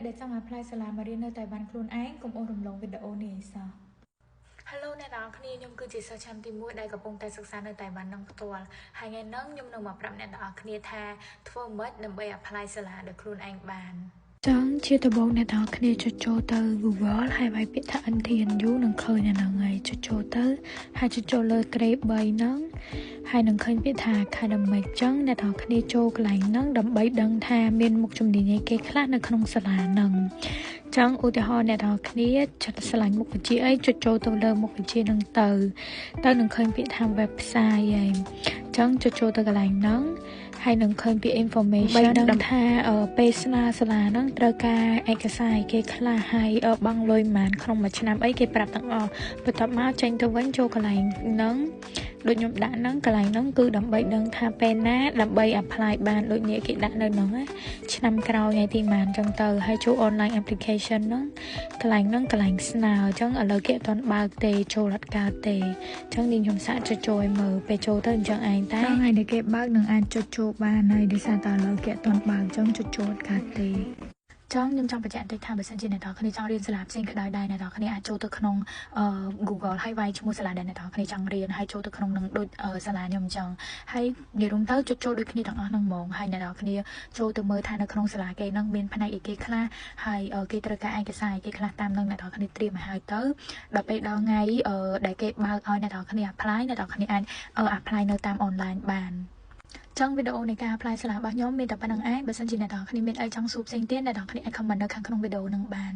អ្នកដែលចង់ apply សាលាមករៀននៅតែបានខ្លួនឯងកុំអូសរំលងវីដេអូនេះសោះ Hello អ្នកទាំងអស់គ្នាខ្ញុំគឺជាសិស្សឆ្នាំទី1ដែលកំពុងតែសិក្សានៅតែបាននឹងផ្ទាល់ហើយថ្ងៃនេះខ្ញុំនឹងមកប្រាប់អ្នកទាំងអស់គ្នាថាធ្វើម៉េចដើម្បី apply សាលាដោយខ្លួនឯងបានចឹងជាដំបូងអ្នកទាំងអស់គ្នាចុចចូលទៅ Google ហើយវាយពាក្យថា NTNU នឹងឃើញហ្នឹងហើយចុចចូលទៅហើយចុចចូលលើក្រេ3ហ្នឹងហើយនឹងឃើញពាក្យថា Academic ចឹងអ្នកទាំងអស់គ្នាចូលកន្លែងហ្នឹងដើម្បីដឹងថាមានមុខជំនាញអីគេខ្លះនៅក្នុងសាលាហ្នឹងចឹងឧទាហរណ៍អ្នកទាំងអស់គ្នាចាត់ឆ្លាញ់មុខវិជ្ជាអីចុចចូលទៅលើមុខវិជ្ជាហ្នឹងទៅនឹងឃើញពាក្យថា website ហើយចឹងចុចចូលទៅកន្លែងហ្នឹងហើយនឹងឃើញពី information ដឹងថាពេលស្នើសាលាហ្នឹងត្រូវការឯកសារអីគេខ្លះហើយបង់លុយប៉ុន្មានក្នុងមួយឆ្នាំអីគេប្រាប់ទាំងអស់បន្ទាប់មកចេញទៅវិញចូលកន្លែងហ្នឹងដូចខ្ញុំដាក់ហ្នឹងកន្លែងហ្នឹងគឺដើម្បីដឹងថាពេលណាដើម្បី apply បានដូចនេះគេដាក់នៅហ្នឹងឆ្នាំក្រោយថ្ងៃទីប៉ុន្មានចឹងទៅហើយចូល online application ហ្នឹងកន្លែងហ្នឹងកន្លែងស្នើចឹងឥឡូវគេអត់ទាន់បើកទេចូលអត់កើតទេចឹងនេះខ្ញុំសាកចុចចូលឲ្យមើលពេលចូលទៅអញ្ចឹងឯងតែថ្ងៃដែលគេបើកនឹងអាចចុចចូលបានហើយដោយសារតែឥឡូវគេអត់ទាន់បើកចឹងចុចចូលអត់កើតទេចឹងខ្ញុំចង់បញ្ជាក់បន្តិចថាបើសិនជាអ្នកនរគ្នាចង់រៀនសាលាផ្សេងក៏ដោយដែរអ្នកនរគ្នាអាចចូលទៅក្នុងGoogle ហើយវាយឈ្មោះសាលាដែលអ្នកនរគ្នាចង់រៀនហើយចូលទៅក្នុងនឹងដូចសាលាខ្ញុំចឹងហើយនិយាយរួមទៅចុចចូលដូចគ្នាទាំងអស់ហ្នឹងហ្មងហើយអ្នកនរគ្នាចូលទៅមើលថានៅក្នុងសាលាគេហ្នឹងមានផ្នែកអីគេខ្លះហើយគេត្រូវការឯកសារអីគេខ្លះតាមនឹងអ្នកនរគ្នាត្រៀមឲ្យហើយទៅដល់ពេលដល់ថ្ងៃដែលគេបើកឲ្យអ្នកនរគ្នា apply អ្នកនរគ្នាអាច apply នៅតាម online បានចឹងវីដេអូនៃការ apply សាលារបស់ខ្ញុំមានតែប៉ុណ្្នឹងឯងបើសិនជាអ្នកនរគ្នាមានអីចង់សួរផ្សេងទៀតអ្នកនរគ្នាអាច comment នៅខាងក្នុងវីដេអូហ្នឹងបាន